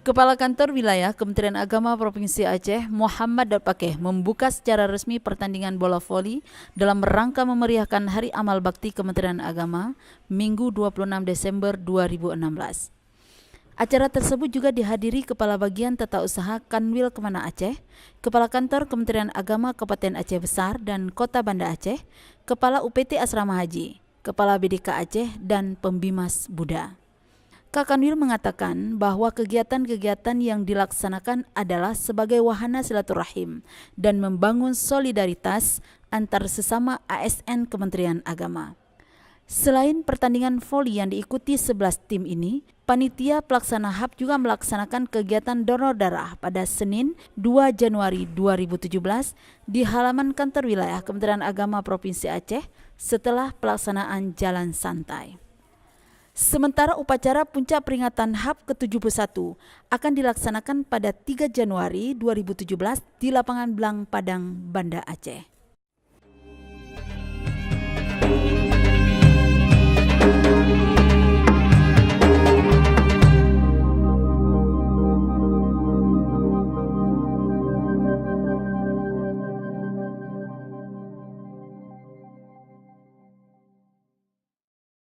Kepala Kantor Wilayah Kementerian Agama Provinsi Aceh, Muhammad Pakeh, membuka secara resmi pertandingan bola voli dalam rangka memeriahkan Hari Amal Bakti Kementerian Agama, Minggu 26 Desember 2016. Acara tersebut juga dihadiri Kepala Bagian Tata Usaha Kanwil Kemana Aceh, Kepala Kantor Kementerian Agama Kabupaten Aceh Besar dan Kota Banda Aceh, Kepala UPT Asrama Haji, Kepala BDK Aceh, dan Pembimas Buddha. Kak Kanwil mengatakan bahwa kegiatan-kegiatan yang dilaksanakan adalah sebagai wahana silaturahim dan membangun solidaritas antar sesama ASN Kementerian Agama. Selain pertandingan voli yang diikuti 11 tim ini, panitia pelaksana HAP juga melaksanakan kegiatan donor darah pada Senin 2 Januari 2017 di halaman kantor wilayah Kementerian Agama Provinsi Aceh setelah pelaksanaan jalan santai. Sementara upacara puncak peringatan HAP ke-71 akan dilaksanakan pada 3 Januari 2017 di Lapangan Blang Padang, Banda Aceh.